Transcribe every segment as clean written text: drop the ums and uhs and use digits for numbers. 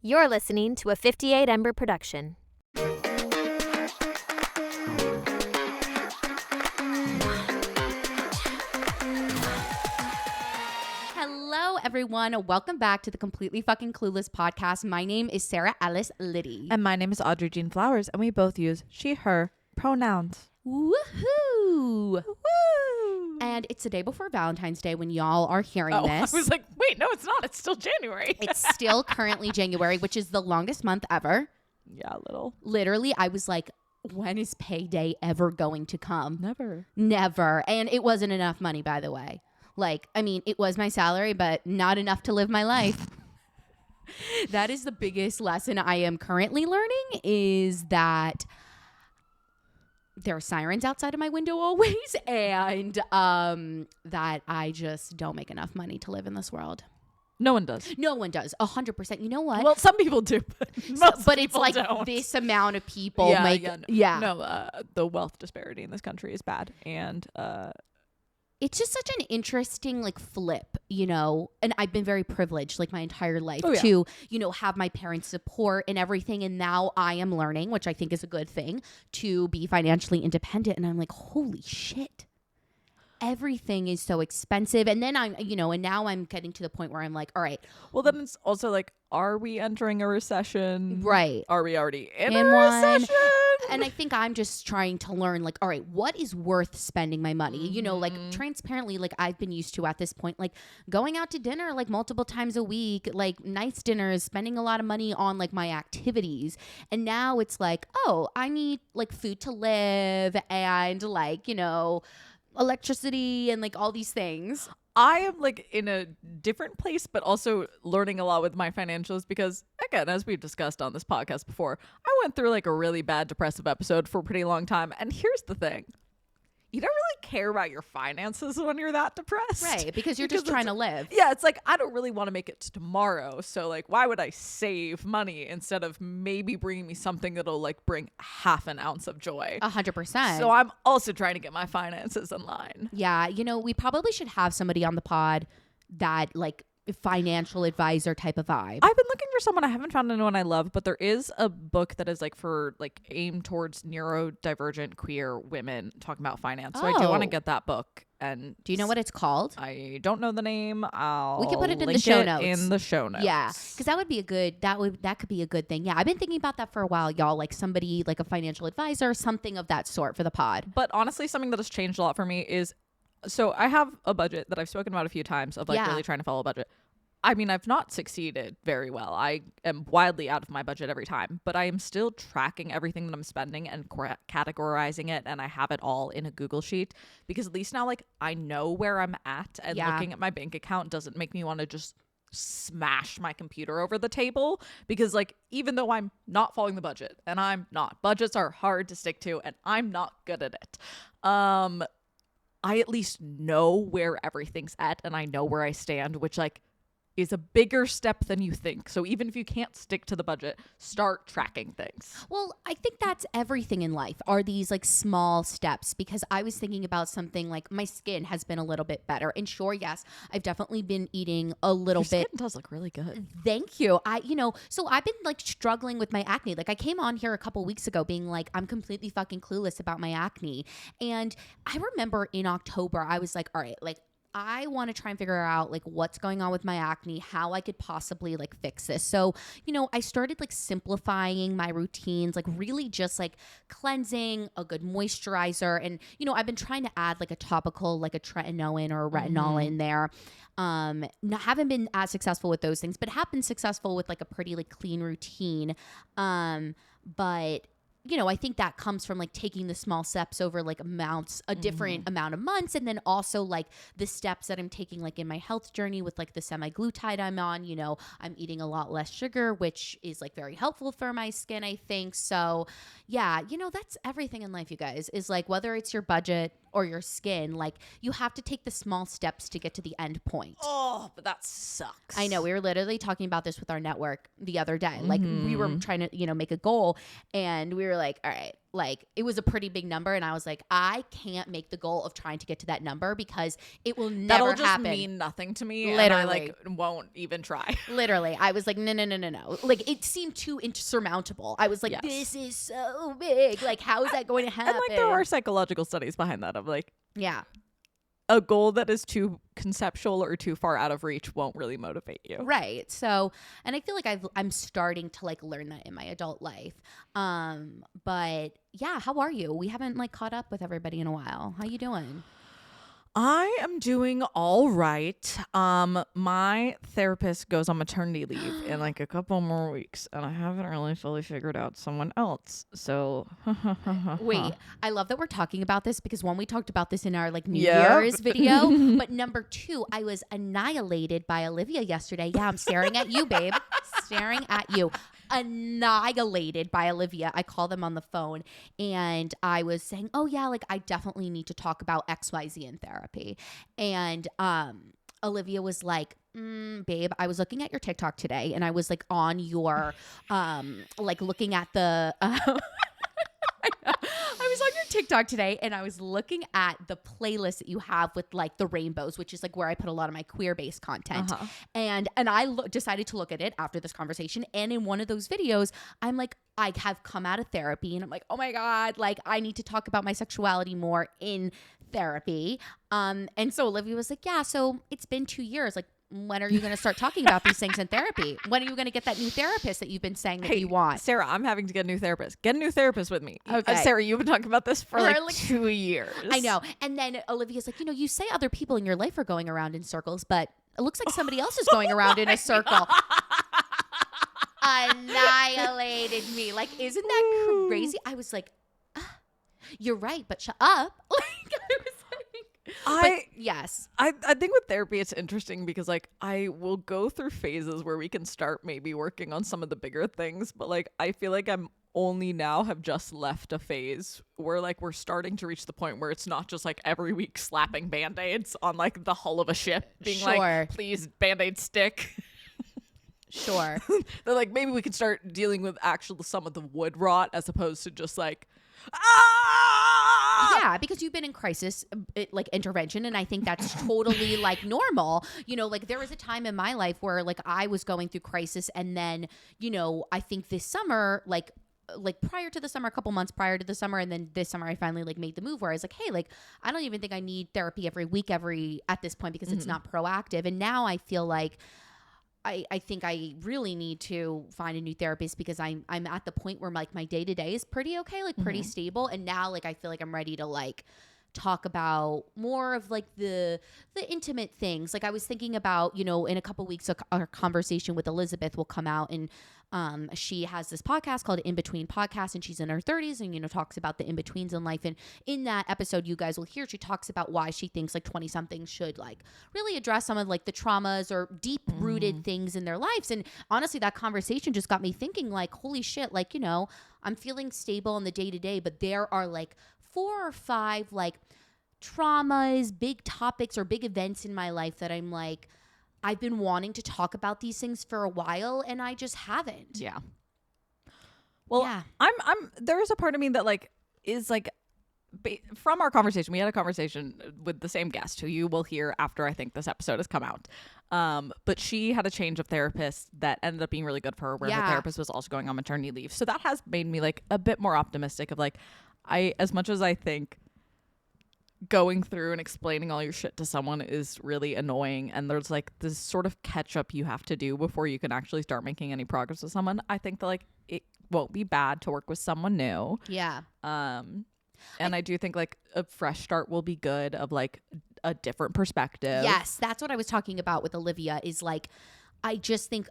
You're listening to a 58 Ember production. Hello, everyone. Welcome back to the Completely Fucking Clueless podcast. My name is Sarah Alice Liddy. And my name is Audrey Jean Flowers, and we both use she, her pronouns. Woohoo! Woo! And it's the day before Valentine's Day when y'all are hearing this. I was like, wait, no, it's not. It's still January. It's still currently January, which is the longest month ever. Yeah, a little. Literally, I was like, when is payday ever going to come? Never. And it wasn't enough money, by the way. Like, I mean, it was my salary, but not enough to live my life. That is the biggest lesson I am currently learning, is that there are sirens outside of my window always, and that I just don't make enough money to live in this world. No one does. No one does. 100%. You know what? Well, some people do, but most but it's people like don't. this amount of people No, the wealth disparity in this country is bad, and it's just such an interesting like flip, you know, and I've been very privileged like my entire life to, you know, have my parents' support and everything. And now I am learning, which I think is a good thing, to be financially independent. And I'm like, holy shit, everything is so expensive. And then I'm, you know, and now I'm getting to the point where I'm like, all right. Well, then it's also like, are we entering a recession? Right. Are we already in a recession? And I think I'm just trying to learn, like, all right, what is worth spending my money? Mm-hmm. You know, like transparently, like I've been used to at this point, like going out to dinner like multiple times a week, like nice dinners, spending a lot of money on like my activities. And now it's like, oh, I need like food to live and like, you know, electricity and like all these things. I am like in a different place, but also learning a lot with my financials because, again, as we've discussed on this podcast before, I went through like a really bad depressive episode for a pretty long time. And here's the thing. You don't really care about your finances when you're that depressed. Right, because you're just trying to live. Yeah, it's like, I don't really want to make it to tomorrow. So, like, why would I save money instead of maybe bringing me something that'll, like, bring half an ounce of joy? 100%. So I'm also trying to get my finances in line. Yeah, you know, we probably should have somebody on the pod that, like, financial advisor type of vibe. I've been looking for someone. I haven't found anyone I love, but there is a book that is like for like aimed towards neurodivergent queer women talking about finance. So I do want to get that book. And do you know what it's called? I don't know the name. We can put it in the show notes. In the show notes. Yeah, because that would be a good. That could be a good thing. Yeah, I've been thinking about that for a while, y'all. Like somebody, like a financial advisor, something of that sort for the pod. But honestly, something that has changed a lot for me is, so I have a budget that I've spoken about a few times of like really trying to follow a budget. I mean, I've not succeeded very well. I am wildly out of my budget every time, but I am still tracking everything that I'm spending and categorizing it. And I have it all in a Google sheet because at least now, like, I know where I'm at, and looking at my bank account doesn't make me want to just smash my computer over the table, because like, even though I'm not following the budget, and I'm not, budgets are hard to stick to and I'm not good at it. I at least know where everything's at and I know where I stand, which like is a bigger step than you think. So even if you can't stick to the budget, start tracking things. Well, I think that's everything in life, are these like small steps, because I was thinking about something like my skin has been a little bit better. And sure, yes, I've definitely been eating a little bit. Your skin does look really good. Thank you. So I've been like struggling with my acne. Like I came on here a couple weeks ago being like, I'm completely fucking clueless about my acne. And I remember in October, I was like, all right, like, I want to try and figure out like what's going on with my acne, how I could possibly like fix this. So, you know, I started like simplifying my routines, like really just like cleansing, a good moisturizer. And, you know, I've been trying to add like a topical, like a tretinoin or a retinol in there. Haven't been as successful with those things, but have been successful with like a pretty like clean routine. But you know, I think that comes from like taking the small steps over like a different amount of months. And then also like the steps that I'm taking like in my health journey with like the semaglutide I'm on, you know, I'm eating a lot less sugar, which is like very helpful for my skin, I think. So yeah, you know, that's everything in life, you guys, is like whether it's your budget or your skin, like you have to take the small steps to get to the end point. Oh, but that sucks. I know. We were literally talking about this with our network the other day. Like we were trying to, you know, make a goal, and we were like, all right, Like it was a pretty big number. And I was like, I can't make the goal of trying to get to that number because it will never That'll just happen. mean nothing to me. Literally. And I like won't even try. Literally. I was like, no. Like it seemed too insurmountable. I was like, this is so big. Like, how is that going to happen? And like there are psychological studies behind that of like, yeah. a goal that is too conceptual or too far out of reach won't really motivate you. Right. So, and I feel like I'm starting to like learn that in my adult life. But yeah, how are you? We haven't like caught up with everybody in a while. How you doing? I am doing all right. My therapist goes on maternity leave in like a couple more weeks, and I haven't really fully figured out someone else. So wait, I love that we're talking about this because one, we talked about this in our like New Year's video, but number two, I was annihilated by Olivia yesterday. Yeah, I'm staring at you, babe. Staring at you. Annihilated by Olivia. I called them on the phone and I was saying, oh yeah, like I definitely need to talk about XYZ in therapy. And Olivia was like, babe, I was looking at your TikTok today and I was like on your like looking at the I was on your TikTok today and I was looking at the playlist that you have with like the rainbows, which is like where I put a lot of my queer-based content. And I decided to look at it after this conversation. And in one of those videos, I'm like, I have come out of therapy and I'm like, oh my God, like I need to talk about my sexuality more in therapy. And so Olivia was like, yeah, so it's been 2 years. Like, when are you going to start talking about these things in therapy? When are you going to get that new therapist that you've been saying that you want? Sarah, I'm having to get a new therapist. Get a new therapist with me. Okay. Sarah, you've been talking about this for like 2 years. I know. And then Olivia's like, you say other people in your life are going around in circles, but it looks like somebody else is going around in a circle. Annihilated me. Like, isn't that crazy? I was like, you're right, but shut up. Yes. I think with therapy it's interesting because like I will go through phases where we can start maybe working on some of the bigger things, but like I feel like I'm only now have just left a phase where like we're starting to reach the point where it's not just like every week slapping band-aids on like the hull of a ship being like, please band-aid stick. Sure. They're like, maybe we can start dealing with actual some of the wood rot as opposed to just like yeah, because you've been in crisis like intervention, and I think that's totally like normal. Like there was a time in my life where like I was going through crisis, and then I think this summer like prior to the summer, a couple months prior to the summer, and then this summer I finally like made the move where I was like, hey, like I don't even think I need therapy every week at this point because it's not proactive. And now I feel like I think I really need to find a new therapist because I'm at the point where like my day-to-day is pretty okay, like pretty stable. And now like I feel like I'm ready to like talk about more of like the intimate things. Like I was thinking about, in a couple weeks, our conversation with Elizabeth will come out, and she has this podcast called In Between Podcast, and she's in her 30s and, talks about the in-betweens in life. And in that episode, you guys will hear, she talks about why she thinks like 20 somethings should like really address some of like the traumas or deep rooted things in their lives. And honestly, that conversation just got me thinking like, holy shit, like, I'm feeling stable in the day to day, but there are like 4 or 5 like traumas, big topics or big events in my life that I'm like, I've been wanting to talk about these things for a while and I just haven't. Yeah. Well, yeah. I'm there's a part of me that like is like from our conversation, we had a conversation with the same guest who you will hear after I think this episode has come out. But she had a change of therapist that ended up being really good for her, where her therapist was also going on maternity leave. So that has made me like a bit more optimistic of like, as much as I think going through and explaining all your shit to someone is really annoying, and there's like this sort of catch up you have to do before you can actually start making any progress with someone, I think that like it won't be bad to work with someone new. Yeah. And I do think like a fresh start will be good, of like a different perspective. Yes, that's what I was talking about with Olivia, is like I just think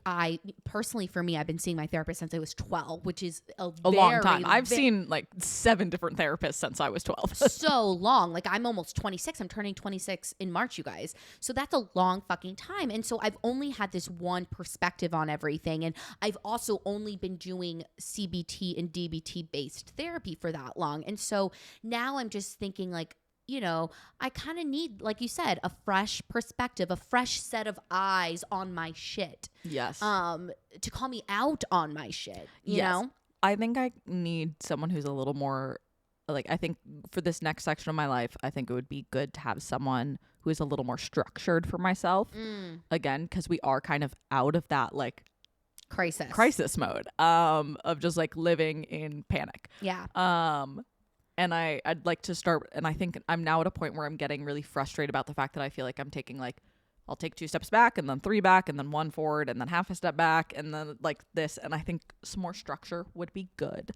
personally, for me, I've been seeing my therapist since I was 12, which is a long time. I've seen like 7 different therapists since I was 12. So long. Like I'm almost 26. I'm turning 26 in March, you guys. So that's a long fucking time. And so I've only had this one perspective on everything. And I've also only been doing CBT and DBT based therapy for that long. And so now I'm just thinking like, I kind of need, like you said, a fresh perspective, a fresh set of eyes on my shit. Yes. To call me out on my shit, you know? I think I need someone who's a little more like, I think for this next section of my life, I think it would be good to have someone who is a little more structured for myself. Again, because we are kind of out of that like crisis mode of just like living in panic. Yeah. And I'd like to start, and I think I'm now at a point where I'm getting really frustrated about the fact that I feel like I'm taking like, I'll take 2 steps back and then 3 back and then 1 forward and then half a step back and then like this. And I think some more structure would be good.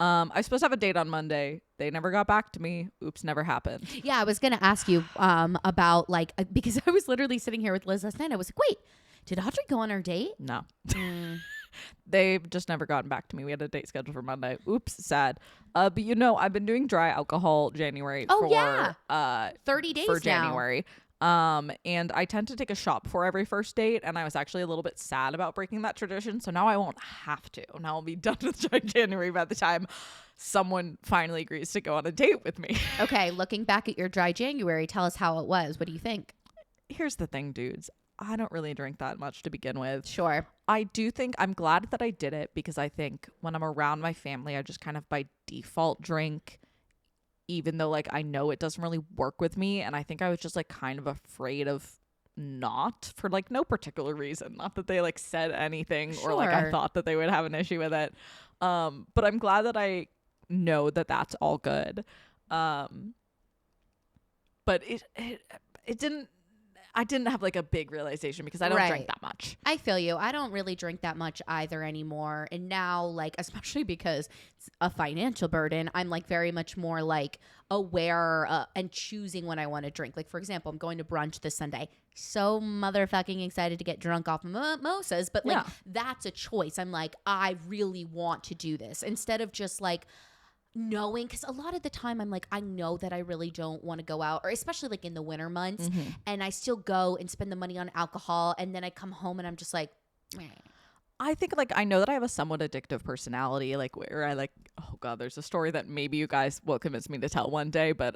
I was supposed to have a date on Monday. They never got back to me. Oops, never happened. Yeah, I was going to ask you about like, because I was literally sitting here with Liz last night. I was like, wait, did Audrey go on her date? No. They've just never gotten back to me. We had a date scheduled for Monday. Oops, sad. But you know, I've been doing dry alcohol January for 30 days for January. And I tend to take a shot before every first date, and I was actually a little bit sad about breaking that tradition, so now I won't have to. Now I'll be done with dry January by the time someone finally agrees to go on a date with me. Okay, looking back at your dry January, tell us how it was. What do you think? Here's the thing, dudes. I don't really drink that much to begin with. Sure. I do think I'm glad that I did it, because I think when I'm around my family, I just kind of by default drink, even though like I know it doesn't really work with me. And I think I was just like kind of afraid of not, for like no particular reason. Not that they like said anything or like I thought that they would have an issue with it. But I'm glad that I know that that's all good. But it didn't, I didn't have like a big realization because I don't drink that much. I feel you. I don't really drink that much either anymore. And now, like, especially because it's a financial burden, I'm like very much more like aware and choosing when I want to drink. Like, for example, I'm going to brunch this Sunday. So motherfucking excited to get drunk off mimosas. But like, that's a choice. I'm like, I really want to do this instead of just like, knowing, because a lot of the time I'm like, I know that I really don't want to go out, or especially like in the winter months, and I still go and spend the money on alcohol, and then I come home and I'm just like, meh. I think like I know that I have a somewhat addictive personality, like where I like, oh god, there's a story that maybe you guys will convince me to tell one day, but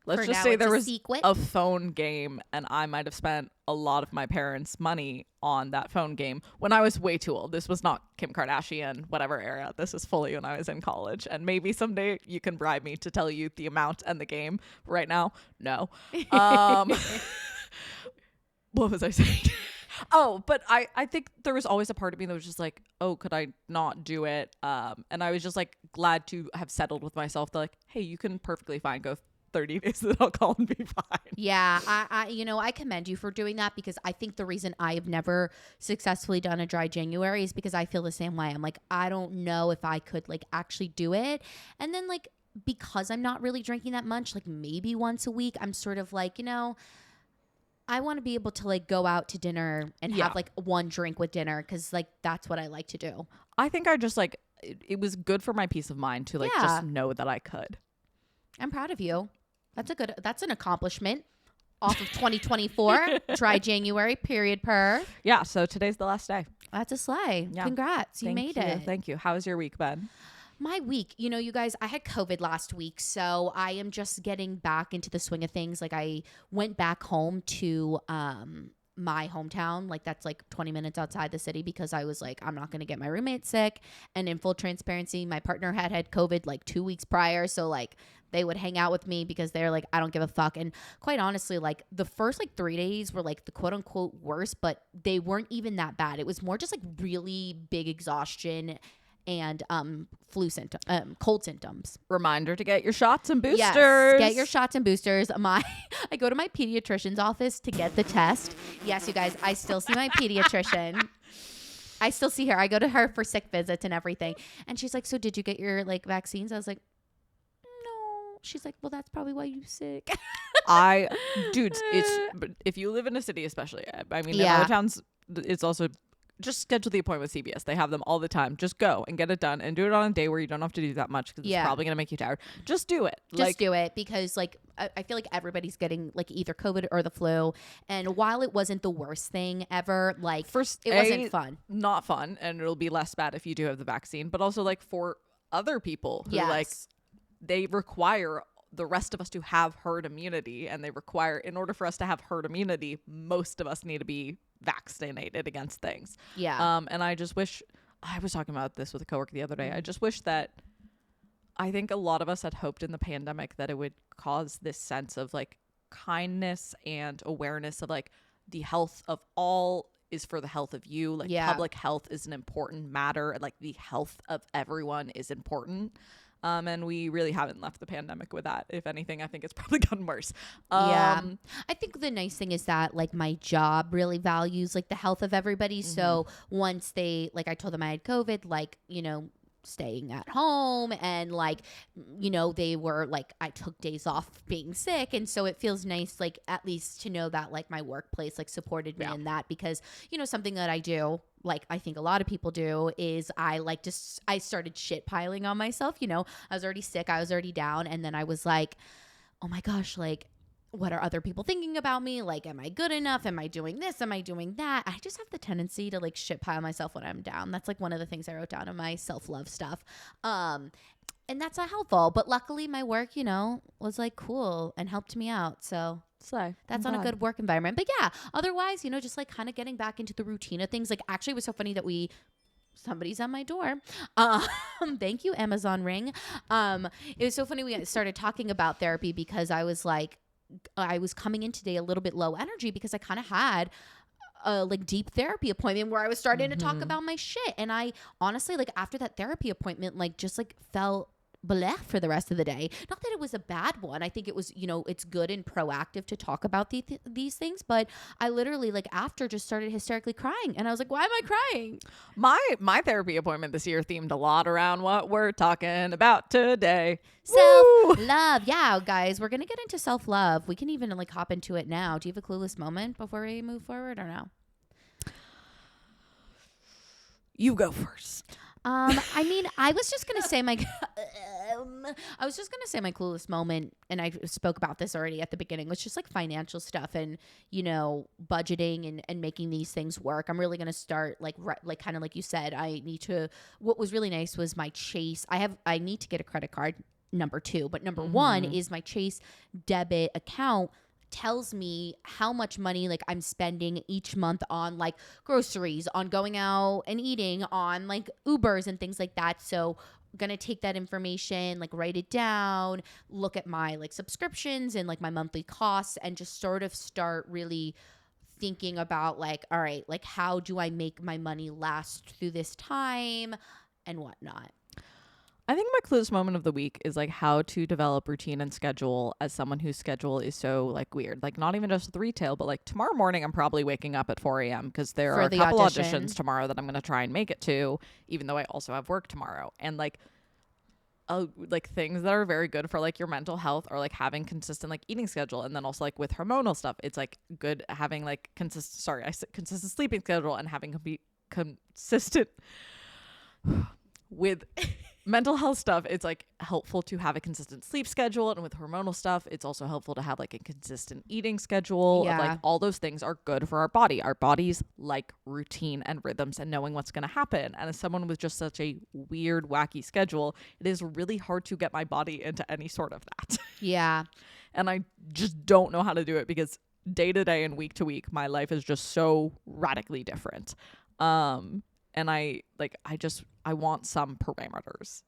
let's just say there was a phone game and I might have spent a lot of my parents' money on that phone game when I was way too old. This was not Kim Kardashian, whatever era. This is fully when I was in college. And maybe someday you can bribe me to tell you the amount and the game. Right now, no. What was I saying? Oh, but I think there was always a part of me that was just like, oh, could I not do it? And I was just like glad to have settled with myself that like, hey, you can perfectly fine go 30 days of alcohol and be fine. Yeah, I commend you for doing that, because I think the reason I have never successfully done a dry January is because I feel the same way. I'm like, I don't know if I could like actually do it. And then like, because I'm not really drinking that much, like maybe once a week, I'm sort of like, you know, I want to be able to like go out to dinner and have like one drink with dinner, because like that's what I like to do. I think I just like, it was good for my peace of mind to like just know that I could. I'm proud of you. That's an accomplishment off of 2024, dry January, period per. Yeah, so today's the last day. That's a slay. Yeah. Congrats. You made it. Thank you. How's your week been? My week, you know, you guys, I had COVID last week, so I am just getting back into the swing of things. Like I went back home to my hometown, like that's like 20 minutes outside the city, because I was like, I'm not going to get my roommate sick. And in full transparency, my partner had COVID like 2 weeks prior. So like they would hang out with me because they're like, I don't give a fuck. And quite honestly, like the first like 3 days were like the quote unquote worst, but they weren't even that bad. It was more just like really big exhaustion and cold symptoms. Reminder to get your shots and boosters. Yes, get your shots and boosters. I go to my pediatrician's office to get the test. Yes, you guys, I still see my pediatrician. I still see her. I go to her for sick visits and everything. And she's like, so did you get your like vaccines? I was like, no. She's like, well, that's probably why you're sick. Dudes, if you live in a city, especially, I mean, in other towns, it's also just schedule the appointment with CVS. They have them all the time. Just go and get it done, and do it on a day where you don't have to do that much, because it's probably going to make you tired. Just do it. Just do it, because like I feel like everybody's getting like either COVID or the flu. And while it wasn't the worst thing ever, like it wasn't fun. Not fun. And it'll be less bad if you do have the vaccine. But also like for other people who like they require the rest of us to have herd immunity, and they require, in order for us to have herd immunity, most of us need to be vaccinated against things. Yeah. And I just wish, I was talking about this with a coworker the other day. I just wish that, I think a lot of us had hoped in the pandemic that it would cause this sense of like kindness and awareness of like the health of all is for the health of you. Like public health is an important matter, and like the health of everyone is important. And we really haven't left the pandemic with that. If anything, I think it's probably gotten worse. I think the nice thing is that like my job really values like the health of everybody. So once they, like I told them I had COVID, like, you know, staying at home, and like, you know, they were like, I took days off being sick, and so it feels nice, like at least to know that like my workplace like supported me in that, because you know, something that I do, like I think a lot of people do, is I started shit piling on myself. You know, I was already sick, I was already down, and then I was like, oh my gosh, like what are other people thinking about me? Like, am I good enough? Am I doing this? Am I doing that? I just have the tendency to like shit pile myself when I'm down. That's like one of the things I wrote down in my self-love stuff. And that's not helpful. But luckily my work, you know, was like cool and helped me out. So that's on a good work environment. But yeah, otherwise, you know, just like kind of getting back into the routine of things. Like actually it was so funny that somebody's at my door. Thank you, Amazon Ring. It was so funny we started talking about therapy because I was like, I was coming in today a little bit low energy because I kind of had a like deep therapy appointment where I was starting to talk about my shit. And I honestly, like after that therapy appointment, like just like felt bleh for the rest of the day. Not that it was a bad one. I think it was, you know, it's good and proactive to talk about these things. But I literally like after just started hysterically crying. And I was like, why am I crying? My therapy appointment this year themed a lot around what we're talking about today. Self-love. Yeah, guys, we're going to get into self-love. We can even like hop into it now. Do you have a clueless moment before we move forward or no? You go first. I mean, I was just gonna say my clueless moment, and I spoke about this already at the beginning, was just like financial stuff and, you know, budgeting and making these things work. I'm really gonna start like kind of like you said, what was really nice was my Chase. I need to get a credit card, number 2, but number 1 is my Chase debit account tells me how much money like I'm spending each month on like groceries, on going out and eating, on like Ubers and things like that. So I'm gonna take that information, like write it down, look at my like subscriptions and like my monthly costs, and just sort of start really thinking about like, all right, like how do I make my money last through this time and whatnot. I think my clueless moment of the week is like how to develop routine and schedule as someone whose schedule is so like weird. Like not even just with retail, but like tomorrow morning I'm probably waking up at 4 a.m. because there are a couple auditions tomorrow that I'm going to try and make it to, even though I also have work tomorrow. And like things that are very good for like your mental health are like having consistent like eating schedule. And then also like with hormonal stuff, it's like good having like consistent sleeping schedule, and having consistent with mental health stuff. It's like helpful to have a consistent sleep schedule, and with hormonal stuff it's also helpful to have like a consistent eating schedule. Like all those things are good for our bodies like routine and rhythms and knowing what's going to happen. And as someone with just such a weird wacky schedule, it is really hard to get my body into any sort of that. And I just don't know how to do it because day to day and week to week my life is just so radically different. And I want some parameters.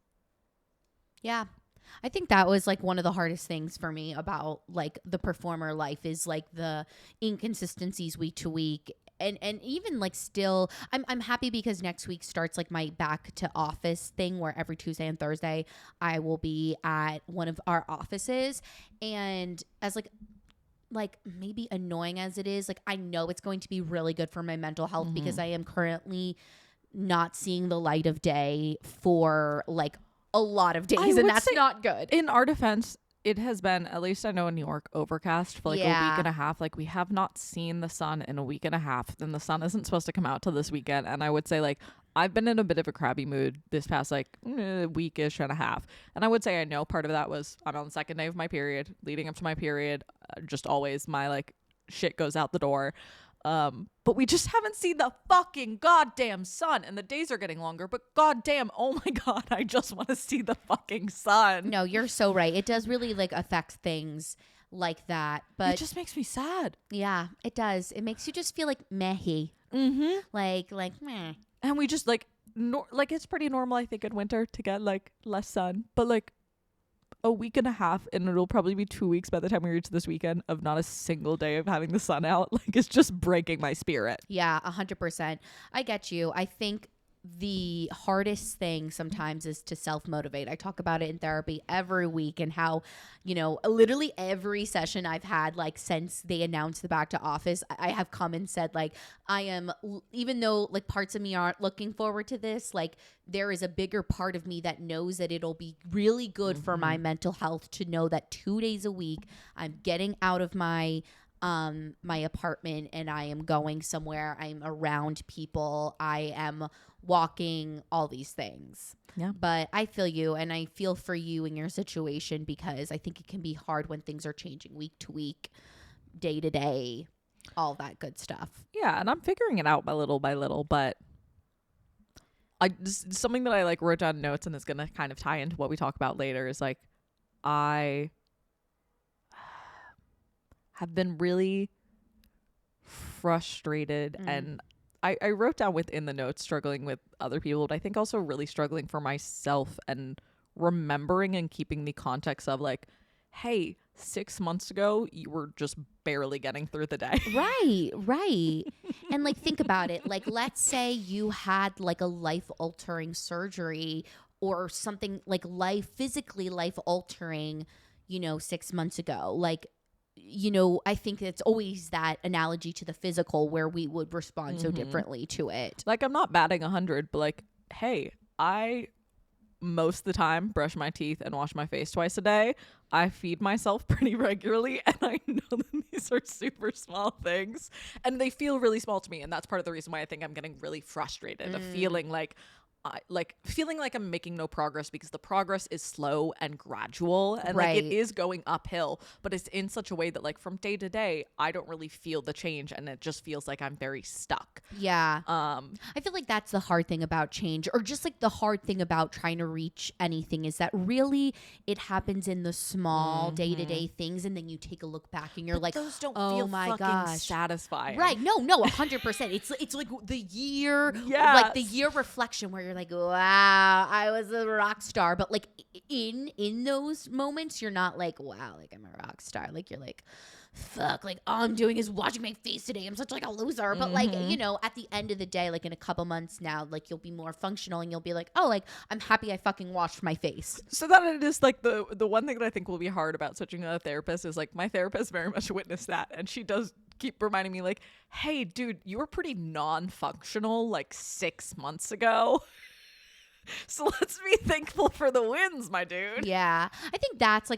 Yeah. I think that was like one of the hardest things for me about like the performer life is like the inconsistencies week to week. And even like still, I'm happy because next week starts like my back to office thing where every Tuesday and Thursday I will be at one of our offices. And as like maybe annoying as it is, like I know it's going to be really good for my mental health because I am currently not seeing the light of day for like a lot of days, and that's not good. In our defense, it has been, at least I know in New York, overcast for like a week and a half. Like we have not seen the sun in a week and a half, and the sun isn't supposed to come out till this weekend. And I would say like I've been in a bit of a crabby mood this past like weekish and a half. And I would say I know part of that was I'm on the second day of my period, leading up to my period. Just always my like shit goes out the door. But we just haven't seen the fucking goddamn sun, and the days are getting longer, but goddamn, oh my God, I just want to see the fucking sun. No, you're so right. It does really like affect things like that, but it just makes me sad. Yeah, it does. It makes you just feel like mehy. Like meh. And we just like, like it's pretty normal, I think, in winter to get like less sun, but like a week and a half, and it'll probably be 2 weeks by the time we reach this weekend of not a single day of having the sun out. Like it's just breaking my spirit. Yeah, 100%. I get you. I think the hardest thing sometimes is to self-motivate. I talk about it in therapy every week, and how, you know, literally every session I've had, like since they announced the back to office, I have come and said, like, I am, even though like parts of me aren't looking forward to this, like there is a bigger part of me that knows that it'll be really good for my mental health to know that 2 days a week I'm getting out of my apartment and I am going somewhere. I'm around people. I am walking, all these things. Yeah. But I feel you, and I feel for you in your situation, because I think it can be hard when things are changing week to week, day to day, all that good stuff. Yeah, and I'm figuring it out by little, but something that I like wrote down notes, and it's gonna kind of tie into what we talk about later, is like I have been really frustrated, and I wrote down within the notes struggling with other people, but I think also really struggling for myself and remembering and keeping the context of like, hey, 6 months ago you were just barely getting through the day. Right. And like think about it. Like let's say you had like a life-altering surgery or something like physically life-altering, you know, 6 months ago. Like, you know, I think it's always that analogy to the physical where we would respond so differently to it. Like I'm not batting 100, but like, hey, I most of the time brush my teeth and wash my face twice a day. I feed myself pretty regularly, and I know that these are super small things and they feel really small to me, and that's part of the reason why I think I'm getting really frustrated of feeling like I'm making no progress, because the progress is slow and gradual, and like it is going uphill, but it's in such a way that like from day to day I don't really feel the change, and it just feels like I'm very stuck. Yeah. I feel like that's the hard thing about change, or just like the hard thing about trying to reach anything, is that really it happens in the small day-to-day things, and then you take a look back and you're like, those don't oh feel my fucking gosh, satisfying. Right. No, 100%. It's like the year, like the year reflection where you're like, wow, I was a rock star. But like in those moments, you're not like, wow, like I'm a rock star. Like you're like, fuck, like all I'm doing is washing my face today. I'm such like a loser. But like, you know, at the end of the day, like in a couple months now, like you'll be more functional, and you'll be like, oh, like I'm happy I fucking washed my face. So that it is like the one thing that I think will be hard about switching to a therapist is like my therapist very much witnessed that, and she does keep reminding me like, hey dude, you were pretty non-functional like 6 months ago. So let's be thankful for the wins, my dude. Yeah. I think that's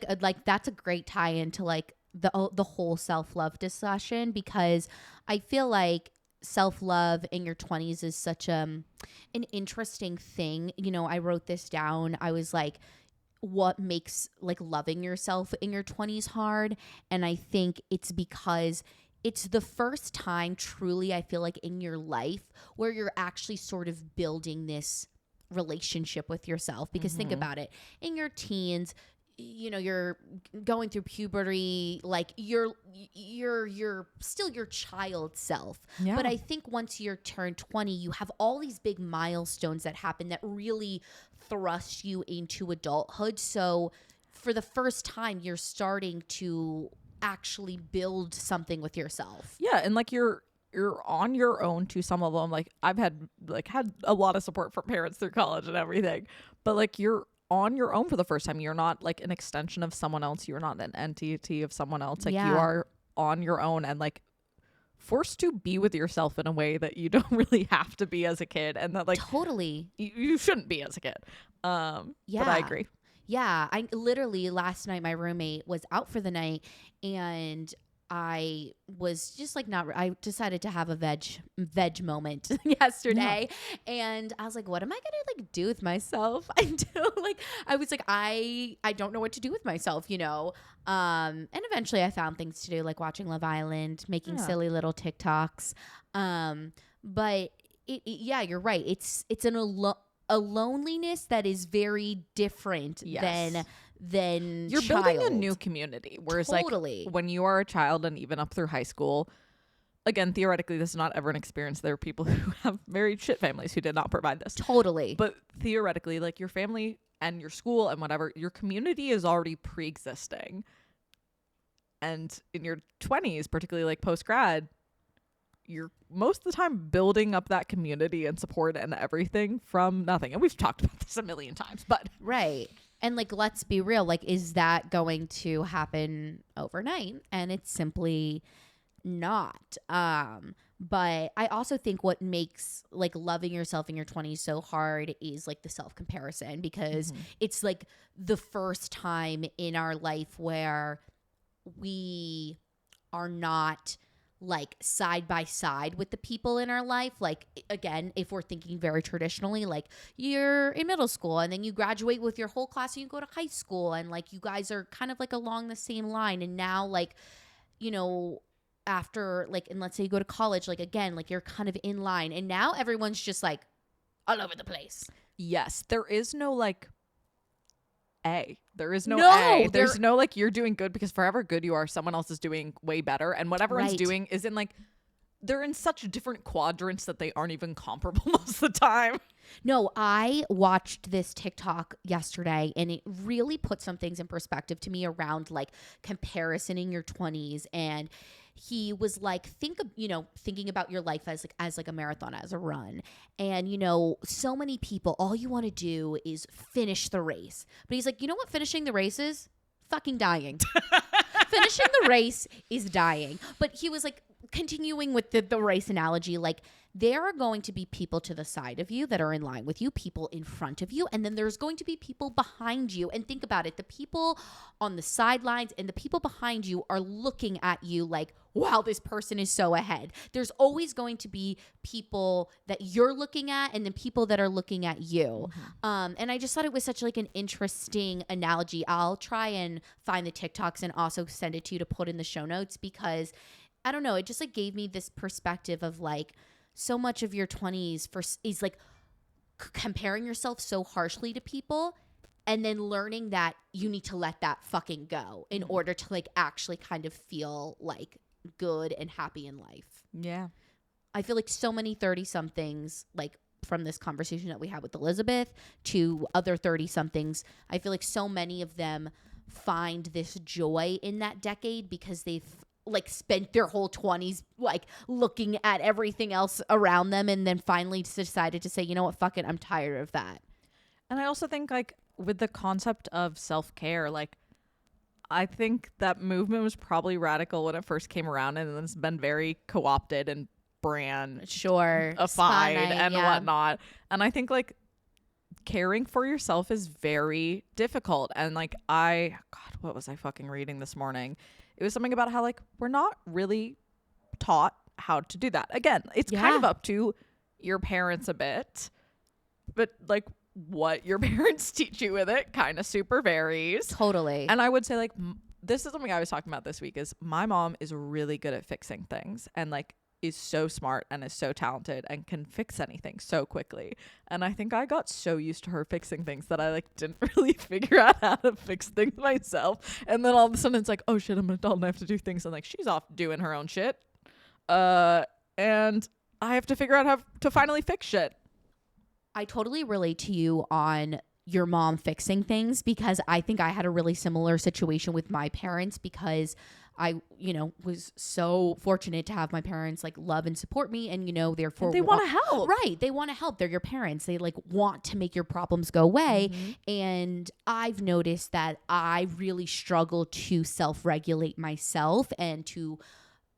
that's a great tie into like the whole self-love discussion, because I feel like self-love in your 20s is such an interesting thing. You know, I wrote this down. I was like, what makes like loving yourself in your 20s hard? And I think it's because it's the first time truly, I feel like, in your life where you're actually sort of building this relationship with yourself. Because think about it, in your teens, you know, you're going through puberty, like you're still your child self. Yeah. But I think once you're turned 20, you have all these big milestones that happen that really thrust you into adulthood. So for the first time, you're starting to actually build something with yourself. Yeah, and like you're on your own to some of them. Like I've had a lot of support from parents through college and everything, but like you're on your own for the first time. You're not like an extension of someone else. You're not an entity of someone else. Like you are on your own, and like forced to be with yourself in a way that you don't really have to be as a kid, and that like totally you shouldn't be as a kid. But I agree. Yeah, I literally last night my roommate was out for the night, and I was just like I decided to have a veg moment yesterday, and I was like, what am I gonna like do with myself? I was like, I don't know what to do with myself, you know. And eventually I found things to do, like watching Love Island, making silly little TikToks. But yeah, you're right. It's a loneliness that is very different than you're child. building a new community. Whereas totally. like when you are a child and even up through high school, again, theoretically, this is not ever an experience. There are people who have very shit families who did not provide this. Totally. But theoretically, like your family and your school and whatever, your community is already pre-existing. And in your 20s, particularly like post-grad, you're most of the time building up that community and support and everything from nothing. And we've talked about this a million times, but right. And like, let's be real, like, is that going to happen overnight? And it's simply not. But I also think what makes like loving yourself in your 20s so hard is like the self-comparison, because it's like the first time in our life where we are not like side by side with the people in our life. Like, again, if we're thinking very traditionally, like you're in middle school and then you graduate with your whole class and you go to high school, and like you guys are kind of like along the same line. And now, like, you know, after like, and let's say you go to college, like again, like you're kind of in line, and now everyone's just like all over the place. yes, there is no like there is no there's no like you're doing good because for however good you are, someone else is doing way better, and what everyone's doing is in like they're in such different quadrants that they aren't even comparable most of the time. No, I watched this TikTok yesterday, and it really put some things in perspective to me around like comparison in your 20s. And he was like, thinking about your life as like a marathon, as a run. And, you know, so many people, all you want to do is finish the race. But he's like, you know what finishing the race is? Fucking dying. Finishing the race is dying. But he was like, continuing with the race analogy, like there are going to be people to the side of you that are in line with you, people in front of you, and then there's going to be people behind you. And think about it, the people on the sidelines and the people behind you are looking at you like, wow, this person is so ahead. There's always going to be people that you're looking at and then people that are looking at you. And I just thought it was such like an interesting analogy. I'll try and find the TikToks and also send it to you to put in the show notes, because I don't know, it just like gave me this perspective of like so much of your 20s is like comparing yourself so harshly to people, and then learning that you need to let that fucking go in order to like actually kind of feel like good and happy in life. Yeah. I feel like so many 30-somethings, like from this conversation that we had with Elizabeth to other 30-somethings, I feel like so many of them find this joy in that decade because they've like spent their whole 20s like looking at everything else around them, and then finally decided to say, you know what, fuck it, I'm tired of that. And I also think like with the concept of self-care, like I think that movement was probably radical when it first came around, and then it's been very co-opted and brand-ified and whatnot. And I think like caring for yourself is very difficult. And like God, what was I fucking reading this morning? It was something about how like we're not really taught how to do that. Again, it's kind of up to your parents a bit, but like what your parents teach you with it kind of super varies. Totally. And I would say like this is something I was talking about this week, is my mom is really good at fixing things and like is so smart and is so talented and can fix anything so quickly. And I think I got so used to her fixing things that I like didn't really figure out how to fix things myself. And then all of a sudden it's like, oh shit, I'm an adult and I have to do things. And like she's off doing her own shit. And I have to figure out how to finally fix shit. I totally relate to you on your mom fixing things, because I think I had a really similar situation with my parents, because I, you know, was so fortunate to have my parents like love and support me, and, you know, therefore and they want to help. Right. They want to help. They're your parents. They like want to make your problems go away. And I've noticed that I really struggle to self-regulate myself and to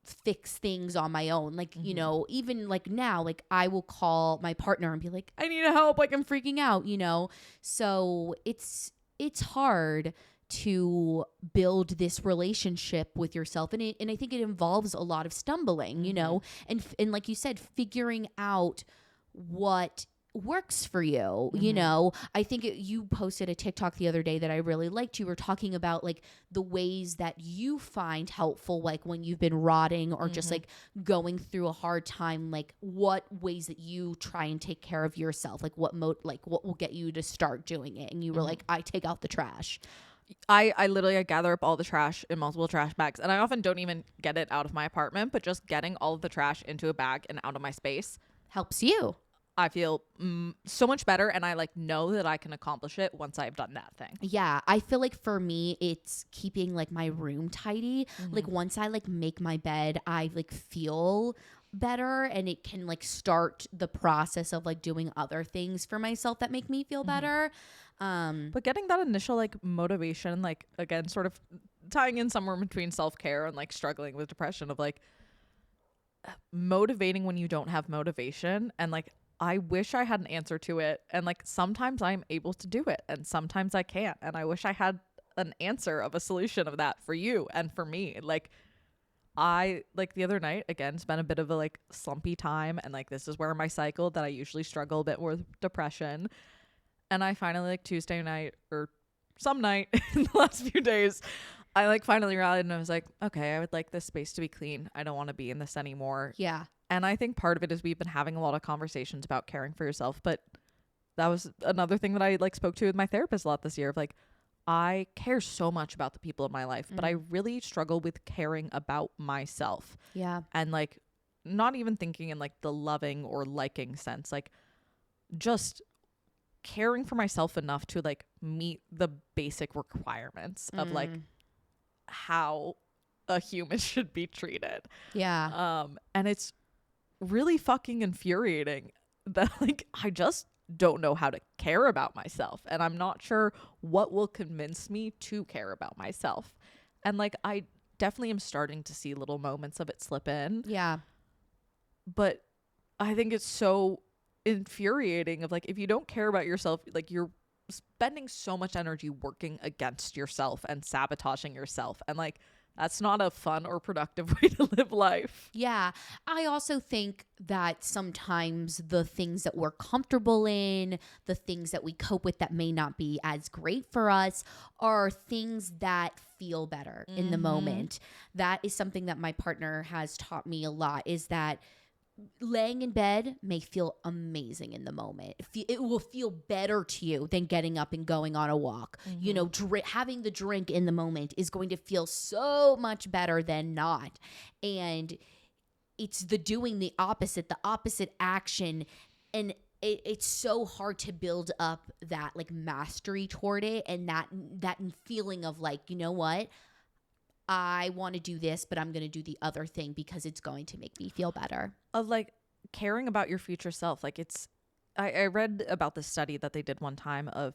fix things on my own. Like, you know, even like now, like I will call my partner and be like, I need help. Like I'm freaking out, you know? So it's hard to build this relationship with yourself. And I think it involves a lot of stumbling, you know, and like you said, figuring out what works for you. You know, I think you posted a TikTok the other day that I really liked. You were talking about like the ways that you find helpful, like when you've been rotting or just like going through a hard time, like what ways that you try and take care of yourself, like what will get you to start doing it. And you were like, I take out the trash. I literally I gather up all the trash in multiple trash bags, and I often don't even get it out of my apartment, but just getting all of the trash into a bag and out of my space Helps you. I feel so much better, and I like know that I can accomplish it once I've done that thing. Yeah, I feel like for me it's keeping like my room tidy. Like once I like make my bed, I like feel better, and it can like start the process of like doing other things for myself that make me feel better. But getting that initial like motivation, like again, sort of tying in somewhere between self-care and like struggling with depression, of like motivating when you don't have motivation, and like I wish I had an answer to it, and like sometimes I'm able to do it and sometimes I can't, and I wish I had an answer of a solution of that for you and for me. Like I like the other night, again, it's been a bit of a like slumpy time, and like this is where my cycle that I usually struggle a bit more with depression. And I finally, like Tuesday night or some night in the last few days, I like finally rallied, and I was like, okay, I would like this space to be clean. I don't want to be in this anymore. Yeah. And I think part of it is we've been having a lot of conversations about caring for yourself, but that was another thing that I like spoke to with my therapist a lot this year, of like, I care so much about the people in my life, but I really struggle with caring about myself. Yeah. And like not even thinking in like the loving or liking sense, like just caring for myself enough to like meet the basic requirements of like how a human should be treated. Yeah. And it's really fucking infuriating that like I just don't know how to care about myself, and I'm not sure what will convince me to care about myself. And like I definitely am starting to see little moments of it slip in. Yeah. But I think it's so infuriating of like, if you don't care about yourself, like you're spending so much energy working against yourself and sabotaging yourself, and like that's not a fun or productive way to live life. Yeah. I also think that sometimes the things that we're comfortable in, the things that we cope with that may not be as great for us, are things that feel better in the moment. That is something that my partner has taught me a lot, is that laying in bed may feel amazing in the moment. It will feel better to you than getting up and going on a walk. You know, having the drink in the moment is going to feel so much better than not. And it's the doing the opposite action. And it's so hard to build up that like mastery toward it, and that feeling of like, you know what? I want to do this, but I'm going to do the other thing because it's going to make me feel better. Of like caring about your future self. Like it's, I read about this study that they did one time of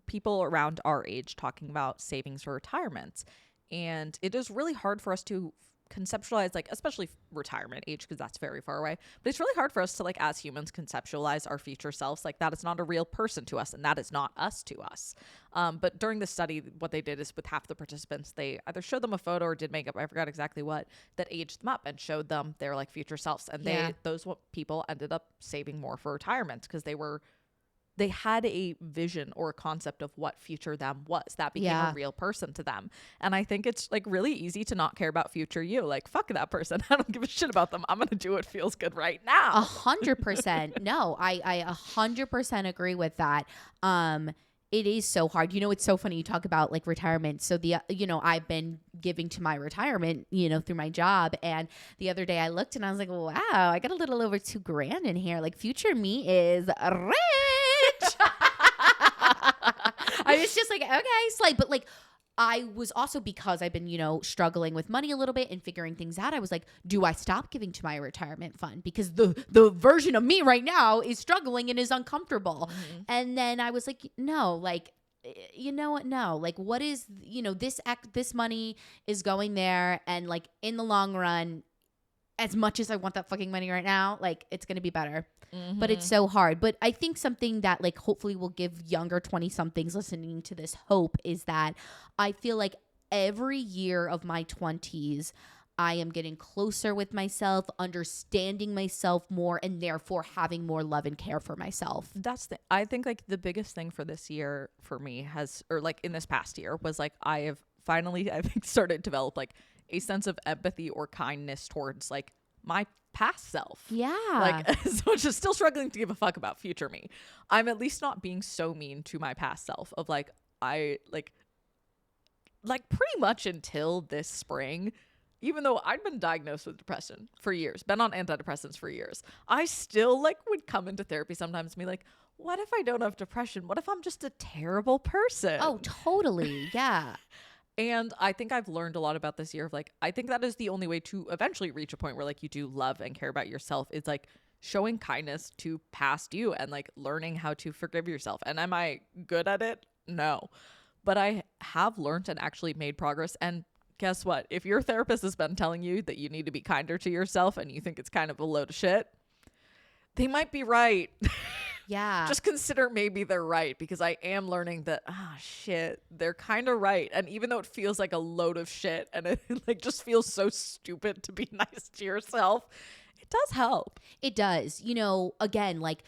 people around our age talking about savings for retirement. And it is really hard for us to conceptualize, like especially retirement age, because that's very far away, but it's really hard for us to like as humans conceptualize our future selves. Like that is not a real person to us, and that is not us to us. But during the study, what they did is with half the participants, they either showed them a photo or did makeup, I forgot exactly what, that aged them up and showed them their like future selves, and those people ended up saving more for retirement because they had a vision or a concept of what future them was. That became a real person to them. And I think it's like really easy to not care about future you. Like, fuck that person. I don't give a shit about them. I'm going to do what feels good right now. 100%. No, I 100% agree with that. It is so hard. You know, it's so funny you talk about like retirement. So I've been giving to my retirement, through my job. And the other day I looked and I was like, wow, I got a little over $2,000 in here. Like future me is rich. I was just like, okay, slide. But like, I was also, because I've been, struggling with money a little bit and figuring things out, I was like, do I stop giving to my retirement fund? Because the version of me right now is struggling and is uncomfortable. And then I was like, no, like, you know what? No, like what is, this money is going there. And like in the long run, as much as I want that fucking money right now, like it's going to be better. But it's so hard. But I think something that like hopefully will give younger 20-somethings listening to this hope is that I feel like every year of my 20s, I am getting closer with myself, understanding myself more, and therefore having more love and care for myself. I think like the biggest thing for this year for me or like in this past year, was like I have finally, I think, started to develop like a sense of empathy or kindness towards like my past self. Yeah. Like, so just still struggling to give a fuck about future me. I'm at least not being so mean to my past self of like, I like like pretty much until this spring, even though I'd been diagnosed with depression for years, been on antidepressants for years, I still like would come into therapy sometimes and be like, what if I don't have depression? What if I'm just a terrible person? Oh, totally. Yeah. And I think I've learned a lot about this year of like, I think that is the only way to eventually reach a point where like you do love and care about yourself. It's like showing kindness to past you and like learning how to forgive yourself. And am I good at it? No. But I have learned and actually made progress. And guess what? If your therapist has been telling you that you need to be kinder to yourself and you think it's kind of a load of shit, they might be right. Yeah. Just consider maybe they're right, because I am learning that, shit, they're kind of right. And even though it feels like a load of shit and it like just feels so stupid to be nice to yourself, it does help. It does. You know, again, like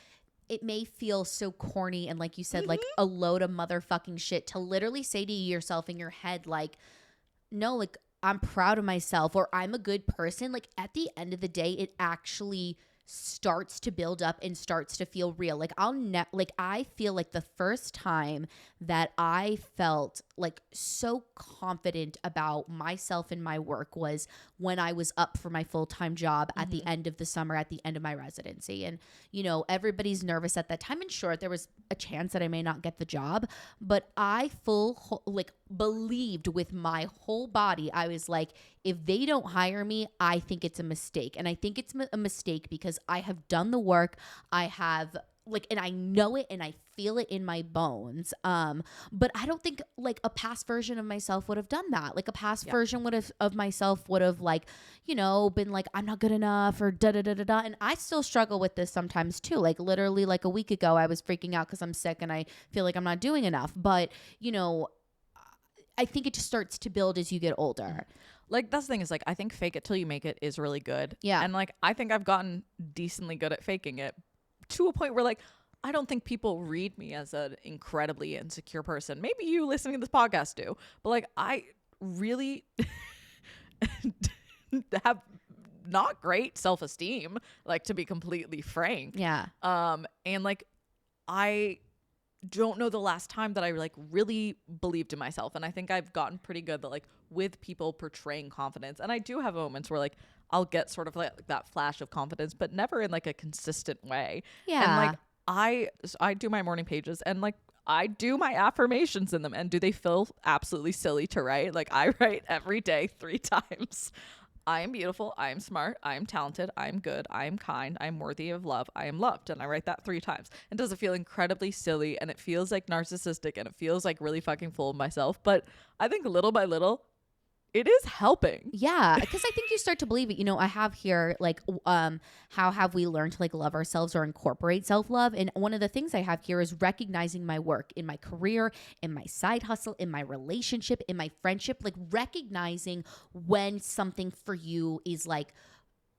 it may feel so corny and like you said, like a load of motherfucking shit to literally say to yourself in your head, like, no, like I'm proud of myself or I'm a good person. Like at the end of the day, it actually starts to build up and starts to feel real. Like I feel like the first time that I felt like so confident about myself and my work was when I was up for my full-time job at the end of the summer, at the end of my residency. And, you know, everybody's nervous at that time. And sure, there was a chance that I may not get the job, but I believed with my whole body. I was like, if they don't hire me, I think it's a mistake. And I think it's a mistake because I have done the work. I have and I know it and I feel it in my bones. But I don't think like a past version of myself would have done that. Like a past version of myself would have like, you know, been like, I'm not good enough or da da da da da. And I still struggle with this sometimes too. Like literally like a week ago, I was freaking out because I'm sick and I feel like I'm not doing enough. But, you know, I think it just starts to build as you get older. Like that's the thing is like, I think fake it till you make it is really good. Yeah. And like, I think I've gotten decently good at faking it to a point where like, I don't think people read me as an incredibly insecure person. Maybe you listening to this podcast do, but like I really have not great self-esteem, like to be completely frank. Yeah. And like I don't know the last time that I like really believed in myself. And I think I've gotten pretty good that like with people portraying confidence. And I do have moments where like I'll get sort of like that flash of confidence, but never in like a consistent way. Yeah. And like I do my morning pages and like I do my affirmations in them. And do they feel absolutely silly to write? Like I write every day 3 times. I am beautiful. I am smart. I am talented. I am good. I am kind. I am worthy of love. I am loved. And I write that 3 times. And does it feel incredibly silly? And it feels like narcissistic and it feels like really fucking full of myself. But I think little by little, it is helping. Yeah, because I think you start to believe it. You know, I have here like, how have we learned to like love ourselves or incorporate self-love? And one of the things I have here is recognizing my work in my career, in my side hustle, in my relationship, in my friendship, like recognizing when something for you is like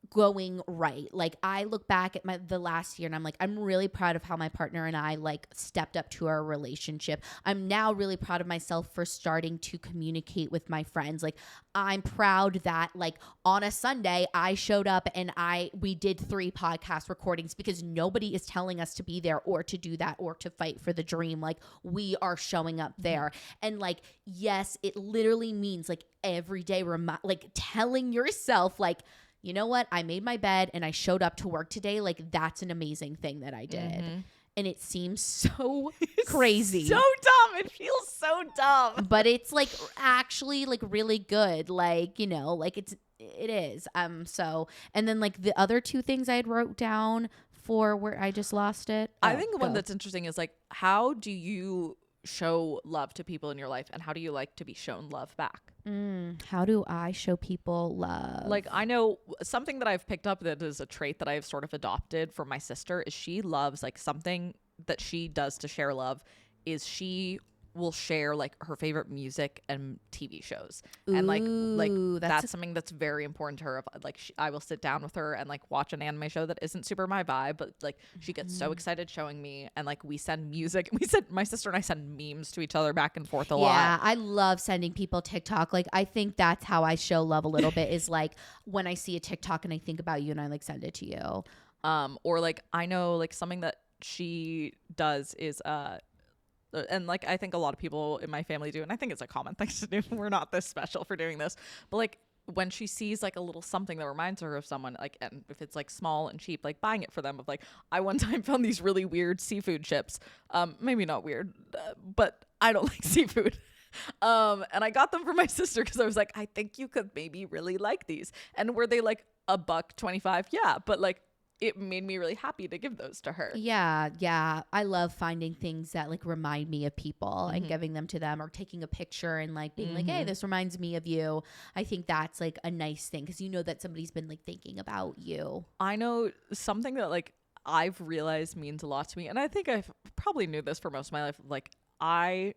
going right. Like I look back at the last year and I'm like, I'm really proud of how my partner and I like stepped up to our relationship. I'm now really proud of myself for starting to communicate with my friends. Like I'm proud that like on a Sunday I showed up and we did 3 podcast recordings because nobody is telling us to be there or to do that or to fight for the dream. Like we are showing up there. And like, yes, it literally means like every day, like telling yourself like, you know what? I made my bed and I showed up to work today. Like that's an amazing thing that I did. And it seems so crazy. So dumb. It feels so dumb. But it's like actually like really good. Like, you know, like it is. So, and then like the other 2 things I had wrote down for where I just lost it. I think the one that's interesting is like, how do you show love to people in your life and how do you like to be shown love back? How do I show people love? Like I know something that I've picked up that is a trait that I've sort of adopted from my sister is she loves like something that she does to share love is she will share like her favorite music and TV shows. And like that's something that's very important to her. Of like I will sit down with her and like watch an anime show that isn't super my vibe, but like she gets so excited showing me, and like we send music. My sister and I send memes to each other back and forth a lot. Yeah, I love sending people TikTok. Like I think that's how I show love a little bit is like when I see a TikTok and I think about you and I like send it to you. Or like I know like something that she does is And like I think a lot of people in my family do, and I think it's a common thing to do. We're not this special for doing this, but like when she sees like a little something that reminds her of someone, like, and if it's like small and cheap, like buying it for them. Of like, I one time found these really weird seafood chips, maybe not weird, but I don't like seafood. And I got them for my sister because I was like, I think you could maybe really like these. And were they like $1.25? Yeah, but like it made me really happy to give those to her. Yeah. I love finding things that like remind me of people and giving them to them, or taking a picture and like being like, hey, this reminds me of you. I think that's like a nice thing because you know that somebody's been like thinking about you. I know something that like I've realized means a lot to me, and I think I've probably knew this for most of my life. Like I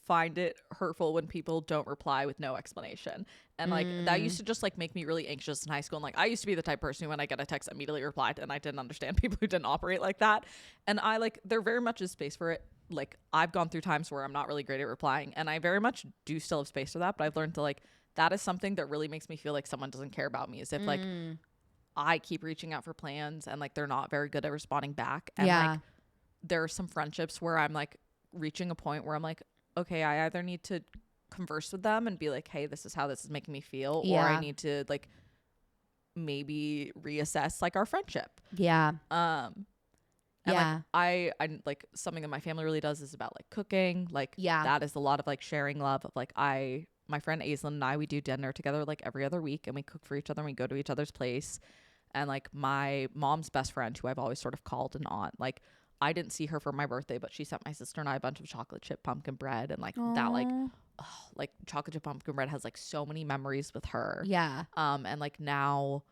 find it hurtful when people don't reply with no explanation, and like that used to just like make me really anxious in high school. And like I used to be the type of person who, when I get a text, immediately replied, and I didn't understand people who didn't operate like that. And I like, there very much is space for it. Like I've gone through times where I'm not really great at replying, and I very much do still have space for that, but I've learned to like, that is something that really makes me feel like someone doesn't care about me, is if like I keep reaching out for plans and like they're not very good at responding back. And like there are some friendships where I'm like reaching a point where I'm like, okay, I either need to converse with them and be like, hey, this is how this is making me feel, or I need to like maybe reassess like our friendship. And like I like, something that my family really does is about like cooking. Like that is a lot of like sharing love of like, my friend Aislinn and I, we do dinner together like every other week, and we cook for each other and we go to each other's place. And like my mom's best friend, who I've always sort of called an aunt, like I didn't see her for my birthday, but she sent my sister and I a bunch of chocolate chip pumpkin bread, and like that, like chocolate chip pumpkin bread has like so many memories with her. And like now,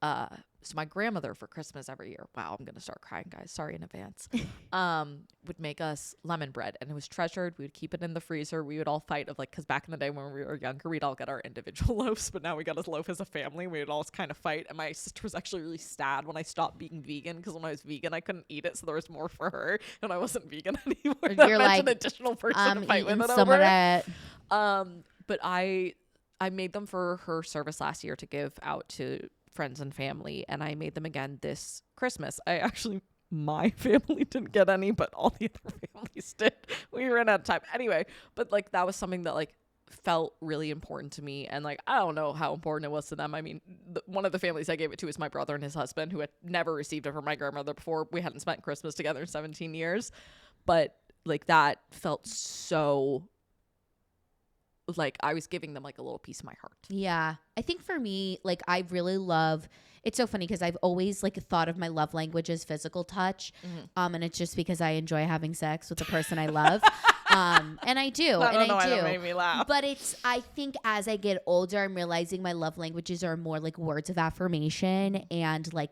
so my grandmother for Christmas every year, wow, I'm gonna start crying, guys, sorry in advance, would make us lemon bread, and it was treasured. We would keep it in the freezer. We would all fight of like, because back in the day when we were younger, we'd all get our individual loaves, but now we got a loaf as a family. We would all kind of fight, and my sister was actually really sad when I stopped being vegan, because when I was vegan I couldn't eat it, so there was more for her, and I wasn't vegan anymore. That You're meant like, an additional person to fight with it some over. of that. But I made them for her service last year to give out to friends and family, and I made them again this Christmas. My family didn't get any, but all the other families did. We ran out of time anyway, but like that was something that like felt really important to me, and like I don't know how important it was to them. I mean, one of the families I gave it to is my brother and his husband, who had never received it from my grandmother before. We hadn't spent Christmas together in 17 years, but like that felt so like I was giving them like a little piece of my heart. Yeah. I think for me, like I really love, it's so funny because I've always like thought of my love language as physical touch. And it's just because I enjoy having sex with the person I love. And I do. I don't know I why do. that made me laugh. But I think as I get older, I'm realizing my love languages are more like words of affirmation and like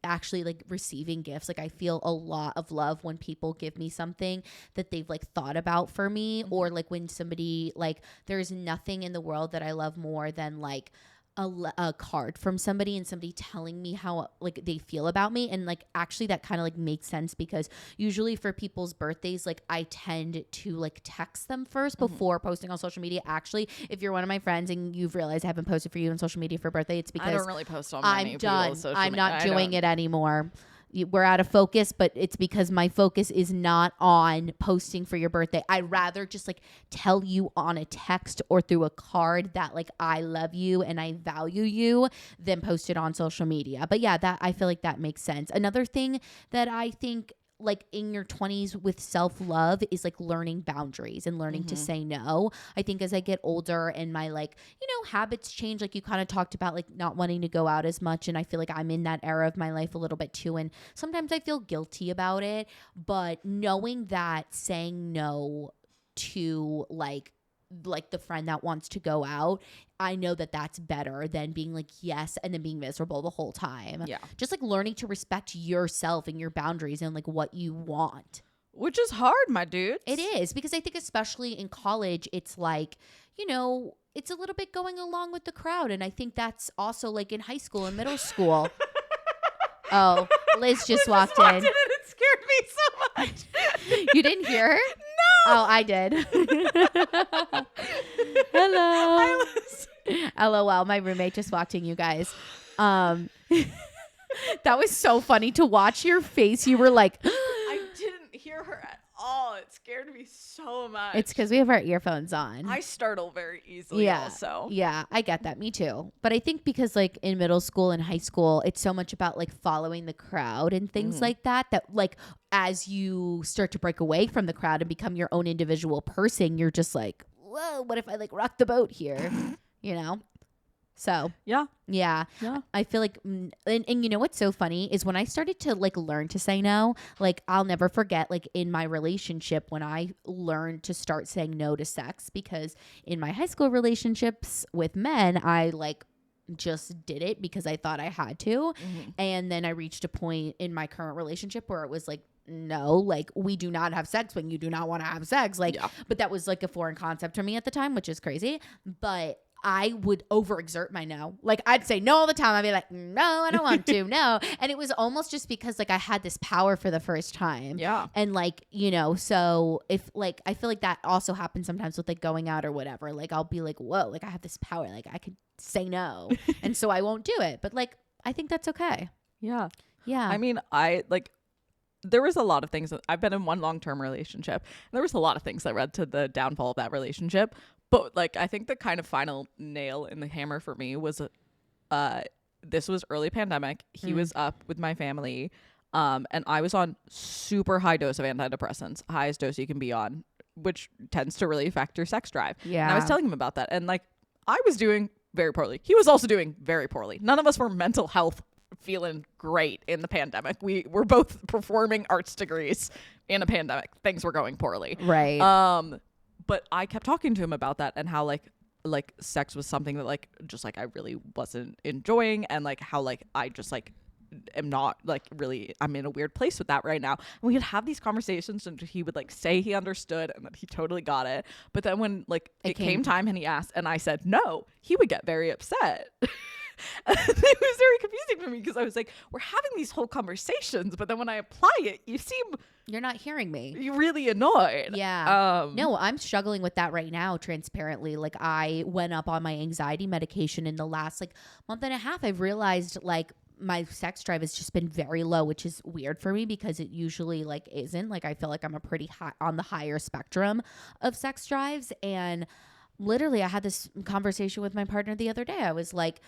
actually like receiving gifts. Like I feel a lot of love when people give me something that they've like thought about for me, or like when somebody, like there's nothing in the world that I love more than like a card from somebody and somebody telling me how like they feel about me. And like actually that kind of like makes sense, because usually for people's birthdays, like I tend to like text them first before posting on social media. Actually, if you're one of my friends and you've realized I haven't posted for you on social media for birthday, it's because I don't really post on many I'm done. I'm not doing it it anymore. We're out of focus, but it's because my focus is not on posting for your birthday. I'd rather just like tell you on a text or through a card that like I love you and I value you than post it on social media. But yeah, that I feel like that makes sense. Another thing that I think like in your 20s with self-love is like learning boundaries and learning to say no. I think as I get older and my like, you know, habits change, like you kind of talked about like not wanting to go out as much, and I feel like I'm in that era of my life a little bit too, and sometimes I feel guilty about it, but knowing that saying no to like the friend that wants to go out, I know that that's better than being like yes and then being miserable the whole time. Yeah. Just like learning to respect yourself and your boundaries and like what you want. Which is hard, my dude. It is, because I think especially in college, it's like, you know, it's a little bit going along with the crowd. And I think that's also like in high school and middle school. Oh, Liz just walked in. And it scared me so much. You didn't hear her? No. Oh, I did. Hello. LOL. My roommate just walked in, you guys. That was so funny to watch your face. You were like, I didn't hear her. at all. It scared me so much. It's because we have our earphones on. I startle very easily also. Yeah, I get that. Me too. But I think because like in middle school and high school, it's so much about like following the crowd and things like that, that like as you start to break away from the crowd and become your own individual person, you're just like, whoa, what if I like rock the boat here? You know? So Yeah. I feel like, and you know what's so funny is when I started to like learn to say no, like I'll never forget like in my relationship when I learned to start saying no to sex, because in my high school relationships with men, I like just did it because I thought I had to. And then I reached a point in my current relationship where it was like, no, like we do not have sex when you do not want to have sex. Like, but that was like a foreign concept to me at the time, which is crazy. But I would overexert my no. Like I'd say no all the time. I'd be like, no, I don't want to, no. And it was almost just because like I had this power for the first time. Yeah. And like, you know, so if like, I feel like that also happens sometimes with like going out or whatever. Like I'll be like, whoa, like I have this power. Like I could say no. And so I won't do it. But like, I think that's okay. Yeah. Yeah. I mean, there was a lot of things. I've been in one long-term relationship. And there was a lot of things that led to the downfall of that relationship. But like, I think the kind of final nail in the hammer for me was, this was early pandemic. He was up with my family, and I was on super high dose of antidepressants, highest dose you can be on, which tends to really affect your sex drive. Yeah. And I was telling him about that, and like, I was doing very poorly. He was also doing very poorly. None of us were mental health feeling great in the pandemic. We were both performing arts degrees in a pandemic. Things were going poorly. Right. But I kept talking to him about that and how like sex was something that like just like I really wasn't enjoying, and like how like I just like am not like really, I'm in a weird place with that right now. And we would have these conversations and he would like say he understood and that he totally got it. But then when like it came time and he asked and I said no, he would get very upset. And it was very confusing for me because I was like, we're having these whole conversations, but then when I apply it, You're not hearing me. you're really annoyed. Yeah. No, I'm struggling with that right now, transparently. Like I went up on my anxiety medication in the last like month and a half. I've realized like my sex drive has just been very low, which is weird for me because it usually like isn't. Like I feel like I'm a pretty high on the higher spectrum of sex drives. And literally I had this conversation with my partner the other day. I was like,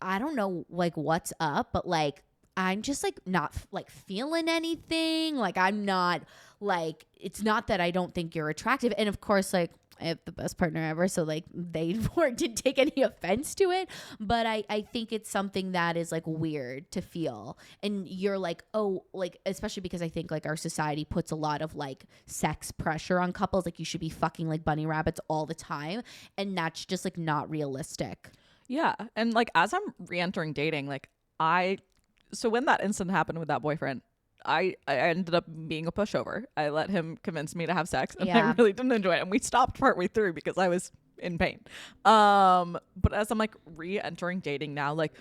I don't know like what's up, but like I'm just like not like feeling anything. Like I'm not like, it's not that I don't think you're attractive. And of course, like I have the best partner ever. So like they didn't take any offense to it. But I think it's something that is like weird to feel. And you're like, oh, like, especially because I think like our society puts a lot of like sex pressure on couples. Like you should be fucking like bunny rabbits all the time. And that's just like not realistic. Yeah. And like as I'm re-entering dating, like so when that incident happened with that boyfriend, I ended up being a pushover. I let him convince me to have sex and I really didn't enjoy it. And we stopped partway through because I was in pain. But as I'm like re-entering dating now, like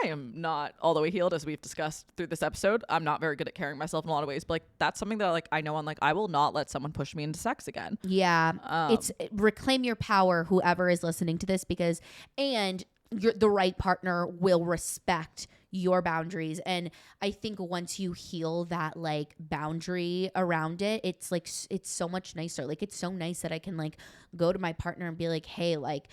I am not all the way healed, as we've discussed through this episode. I'm not very good at carrying myself in a lot of ways, but like that's something that like I know on like I will not let someone push me into sex again. Yeah. It's reclaim your power, whoever is listening to this, because the right partner will respect your boundaries. And I think once you heal that like boundary around it, it's like it's so much nicer. Like it's so nice that I can like go to my partner and be like, hey, like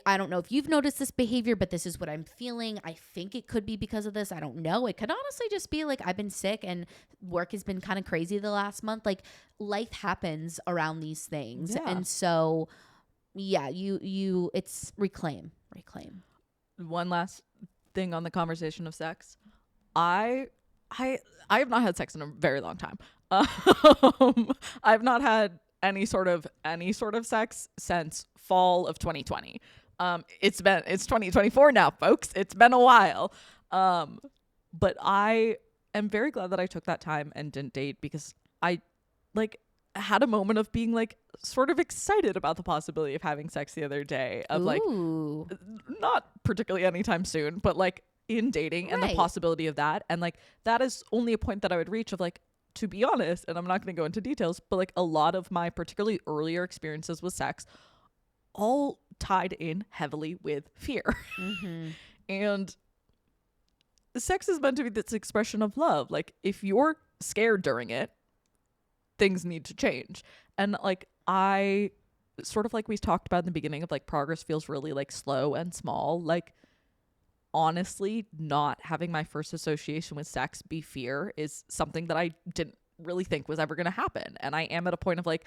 I don't know if you've noticed this behavior, but this is what I'm feeling. I think it could be because of this. I don't know. It could honestly just be like I've been sick and work has been kind of crazy the last month. Like life happens around these things. Yeah. And so yeah, it's reclaim. One last thing on the conversation of sex. I have not had sex in a very long time. I've not had any sort of sex since fall of 2020. It's 2024 now, folks. It's been a while. But I am very glad that I took that time and didn't date, because I like had a moment of being like sort of excited about the possibility of having sex the other day, of like not particularly anytime soon, but like in dating and the possibility of that. And like that is only a point that I would reach of like, to be honest, and I'm not going to go into details, but like a lot of my particularly earlier experiences with sex all tied in heavily with fear. And sex is meant to be this expression of love. Like if you're scared during it, things need to change. And like, I sort of like we talked about in the beginning of like progress feels really like slow and small. Like, honestly, not having my first association with sex be fear is something that I didn't really think was ever going to happen. And I am at a point of like,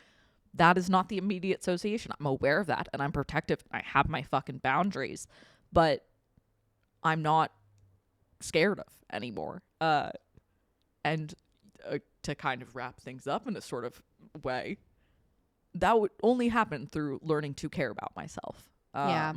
that is not the immediate association. I'm aware of that and I'm protective. I have my fucking boundaries, but I'm not scared of anymore. And to kind of wrap things up in a sort of way, that would only happen through learning to care about myself. Yeah.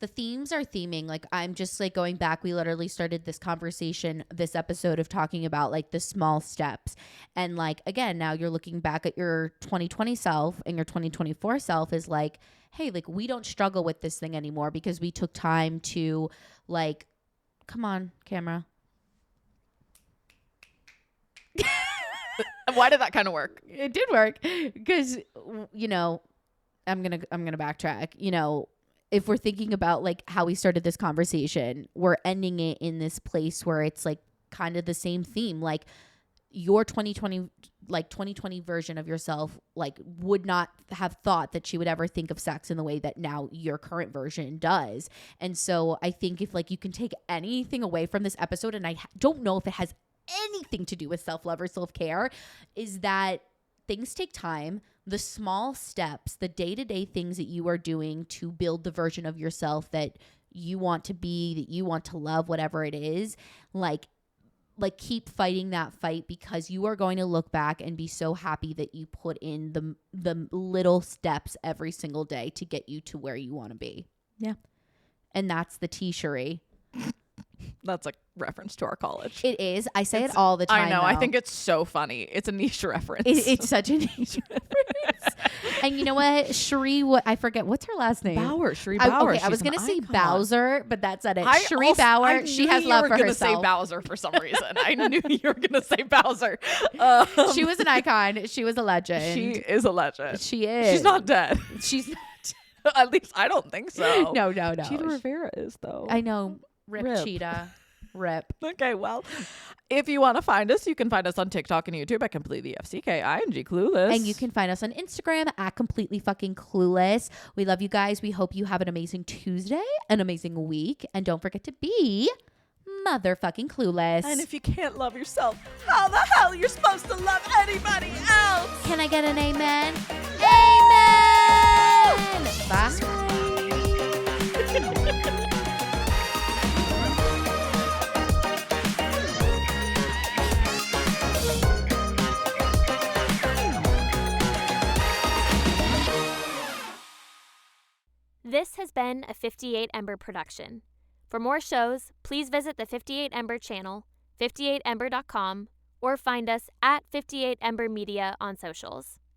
The themes are theming. Like, I'm just like going back. We literally started this conversation, this episode of talking about like the small steps. And like, again, now you're looking back at your 2020 self, and your 2024 self is like, hey, like, we don't struggle with this thing anymore because we took time to like, come on, camera. Why did that kind of work? It did work because, you know, I'm gonna backtrack. You know, if we're thinking about like how we started this conversation, we're ending it in this place where it's like kind of the same theme. Like, your 2020 version of yourself like would not have thought that she would ever think of sex in the way that now your current version does. And so I think if like you can take anything away from this episode, and I don't know if it has anything to do with self-love or self-care, is that things take time. The small steps, the day-to-day things that you are doing to build the version of yourself that you want to be, that you want to love, whatever it is, like keep fighting that fight, because you are going to look back and be so happy that you put in the little steps every single day to get you to where you want to be. Yeah. And that's the T-Cherie. That's a reference to our college. It is. I say it all the time. I know. Though. I think it's so funny. It's a niche reference. It's such a niche reference. And you know what? Cherie, I forget. What's her last name? Bauer. Cherie Bauer. Okay, I was going to say icon. Bowser, but that's not it. Cherie Bauer. She has love for herself. You were going to say Bowser for some reason. I knew you were going to say Bowser. She was an icon. She was a legend. She is a legend. She is. She's not dead. She's not. At least I don't think so. No. Cheetah Rivera is, though. I know. Rip. Cheetah. Rip. Okay, well, if you want to find us, you can find us on TikTok and YouTube at Completely FCKING Clueless. And you can find us on Instagram at Completely Fucking Clueless. We love you guys. We hope you have an amazing Tuesday, an amazing week, and don't forget to be motherfucking clueless. And if you can't love yourself, how the hell you're supposed to love anybody else? Can I get an amen? Amen! Bye. This has been a 58 Ember production. For more shows, please visit the 58 Ember channel, 58ember.com, or find us at 58 Ember Media on socials.